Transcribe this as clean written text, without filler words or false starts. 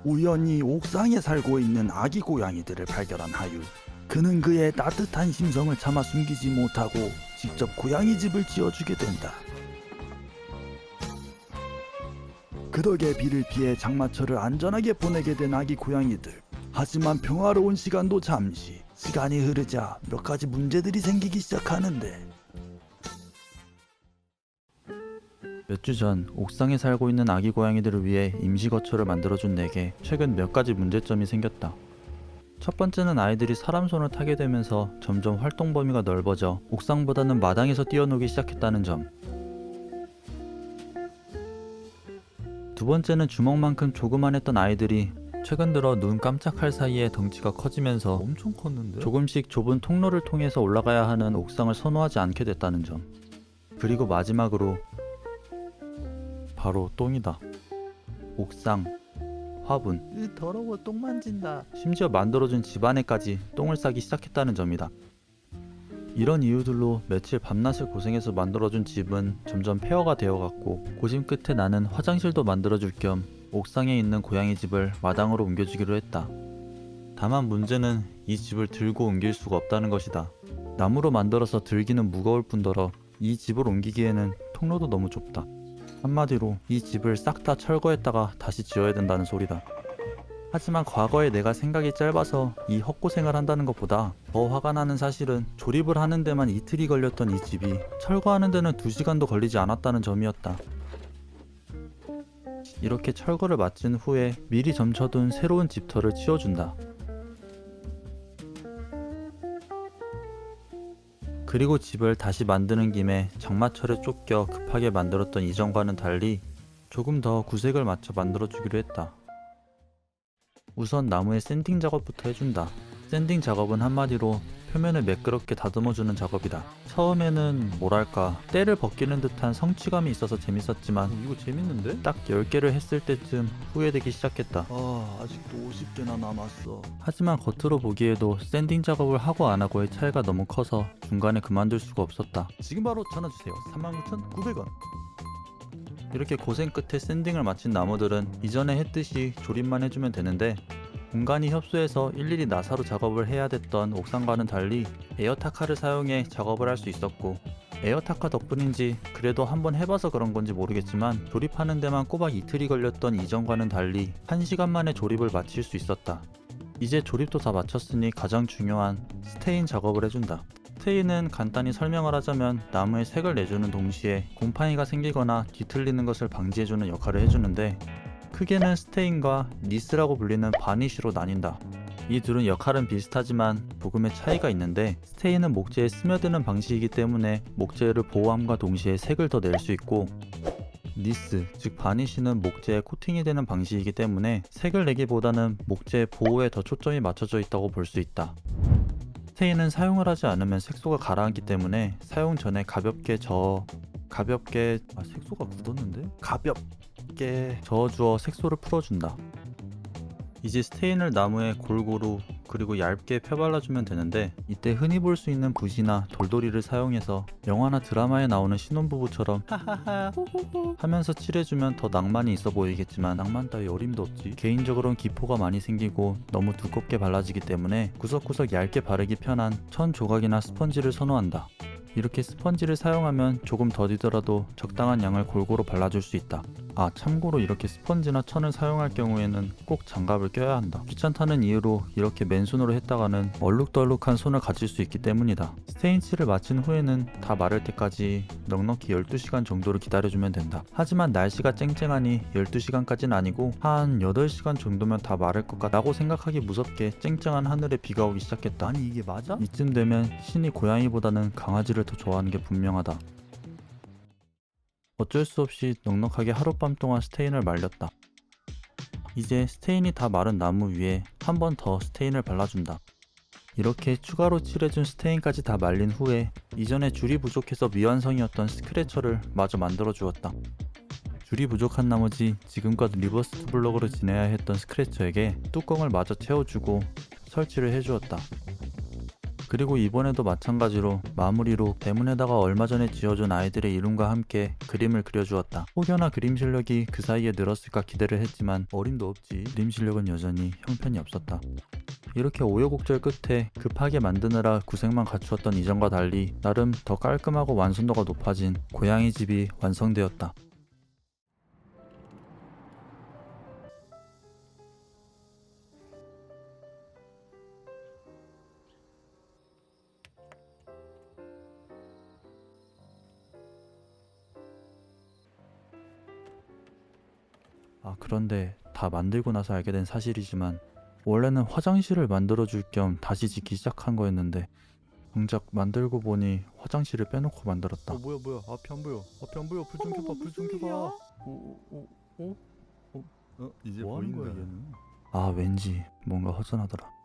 우연히 옥상에 살고 있는 아기 고양이들을 발견한 하유. 그는 그의 따뜻한 심성을 차마 숨기지 못하고 직접 고양이 집을 지어주게 된다. 그 덕에 비를 피해 장마철을 안전하게 보내게 된 아기 고양이들. 하지만 평화로운 시간도 잠시. 시간이 흐르자 몇 가지 문제들이 생기기 시작하는데, 몇 주 전 옥상에 살고 있는 아기 고양이들을 위해 임시 거처를 만들어준 내게 최근 몇 가지 문제점이 생겼다. 첫 번째는 아이들이 사람 손을 타게 되면서 점점 활동 범위가 넓어져 옥상보다는 마당에서 뛰어놀기 시작했다는 점. 두 번째는 주먹만큼 조그만했던 아이들이 최근 들어 눈 깜짝할 사이에 덩치가 커지면서 엄청 컸는데? 조금씩 좁은 통로를 통해서 올라가야 하는 옥상을 선호하지 않게 됐다는 점. 그리고 마지막으로 바로 똥이다. 옥상, 화분, 더러워, 똥 만진다. 심지어 만들어준 집 안에까지 똥을 싸기 시작했다는 점이다. 이런 이유들로 며칠 밤낮을 고생해서 만들어준 집은 점점 폐허가 되어갔고, 고심 끝에 나는 화장실도 만들어줄 겸 옥상에 있는 고양이 집을 마당으로 옮겨주기로 했다. 다만 문제는 이 집을 들고 옮길 수가 없다는 것이다. 나무로 만들어서 들기는 무거울 뿐더러 이 집을 옮기기에는 통로도 너무 좁다. 한마디로 이 집을 싹 다 철거했다가 다시 지어야 된다는 소리다. 하지만 과거에 내가 생각이 짧아서 이 헛고생을 한다는 것보다 더 화가 나는 사실은 조립을 하는 데만 이틀이 걸렸던 이 집이 철거하는 데는 2시간도 걸리지 않았다는 점이었다. 이렇게 철거를 마친 후에 미리 점쳐둔 새로운 집터를 치워준다. 그리고 집을 다시 만드는 김에 장마철에 쫓겨 급하게 만들었던 이전과는 달리 조금 더 구색을 맞춰 만들어주기로 했다. 우선 나무에 샌딩 작업부터 해준다. 샌딩 작업은 한마디로 표면을 매끄럽게 다듬어주는 작업이다. 처음에는 뭐랄까 때를 벗기는 듯한 성취감이 있어서 재밌었지만 이거 재밌는데? 딱 10개를 했을 때쯤 후회되기 시작했다. 아직도 50개나 남았어. 하지만 겉으로 보기에도 샌딩 작업을 하고 안 하고의 차이가 너무 커서 중간에 그만둘 수가 없었다. 지금 바로 전화주세요. 39,900원. 이렇게 고생 끝에 샌딩을 마친 나무들은 이전에 했듯이 조립만 해주면 되는데, 공간이 협소해서 일일이 나사로 작업을 해야 됐던 옥상과는 달리 에어타카를 사용해 작업을 할 수 있었고, 에어타카 덕분인지 그래도 한번 해봐서 그런 건지 모르겠지만 조립하는 데만 꼬박 이틀이 걸렸던 이전과는 달리 1시간 만에 조립을 마칠 수 있었다. 이제 조립도 다 마쳤으니 가장 중요한 스테인 작업을 해준다. 스테인은 간단히 설명을 하자면 나무에 색을 내주는 동시에 곰팡이가 생기거나 뒤틀리는 것을 방지해주는 역할을 해주는데, 크게는 스테인과 니스라고 불리는 바니쉬로 나뉜다. 이 둘은 역할은 비슷하지만 조금의 차이가 있는데, 스테인은 목재에 스며드는 방식이기 때문에 목재를 보호함과 동시에 색을 더 낼 수 있고, 니스, 즉 바니쉬는 목재에 코팅이 되는 방식이기 때문에 색을 내기보다는 목재의 보호에 더 초점이 맞춰져 있다고 볼 수 있다. 스테인은 사용을 하지 않으면 색소가 가라앉기 때문에 사용 전에 가볍게 색소가 굳었는데? 가볍게 저어주어 색소를 풀어준다. 이제 스테인을 나무에 골고루 그리고 얇게 펴발라주면 되는데, 이때 흔히 볼 수 있는 붓이나 돌돌이를 사용해서 영화나 드라마에 나오는 신혼부부처럼 하하하 하면서 칠해주면 더 낭만이 있어 보이겠지만 낭만 따위 어림도 없지. 개인적으로는 기포가 많이 생기고 너무 두껍게 발라지기 때문에 구석구석 얇게 바르기 편한 천 조각이나 스펀지를 선호한다. 이렇게 스펀지를 사용하면 조금 더디더라도 적당한 양을 골고루 발라줄 수 있다. 참고로 이렇게 스펀지나 천을 사용할 경우에는 꼭 장갑을 껴야 한다. 귀찮다는 이유로 이렇게 맨손으로 했다가는 얼룩덜룩한 손을 가질 수 있기 때문이다. 스테인 칠을 마친 후에는 다 마를 때까지 넉넉히 12시간 정도를 기다려주면 된다. 하지만 날씨가 쨍쨍하니 12시간까지는 아니고 한 8시간 정도면 다 마를 것 같다고 생각하기 무섭게 쨍쨍한 하늘에 비가 오기 시작했다. 아니 이게 맞아? 이쯤 되면 신이 고양이보다는 강아지를 더 좋아하는 게 분명하다. 어쩔 수 없이 넉넉하게 하룻밤 동안 스테인을 말렸다. 이제 스테인이 다 마른 나무 위에 한 번 더 스테인을 발라준다. 이렇게 추가로 칠해준 스테인까지 다 말린 후에 이전에 줄이 부족해서 미완성이었던 스크래처를 마저 만들어 주었다. 줄이 부족한 나머지 지금껏 리버스 블럭으로 지내야 했던 스크래처에게 뚜껑을 마저 채워주고 설치를 해주었다. 그리고 이번에도 마찬가지로 마무리로 대문에다가 얼마 전에 지어준 아이들의 이름과 함께 그림을 그려주었다. 혹여나 그림 실력이 그 사이에 늘었을까 기대를 했지만 어림도 없지. 그림 실력은 여전히 형편이 없었다. 이렇게 우여곡절 끝에 급하게 만드느라 구색만 갖추었던 이전과 달리 나름 더 깔끔하고 완성도가 높아진 고양이 집이 완성되었다. 그런데 다 만들고 나서 알게 된 사실이지만 원래는 화장실을 만들어줄 겸 다시 짓기 시작한 거였는데 정작 만들고 보니 화장실을 빼놓고 만들었다. 뭐야 앞이 안 보여. 불 좀 켜봐. 불 좀 켜봐. 이제 뭐 하는 거야 보인다. 얘는? 왠지 뭔가 허전하더라.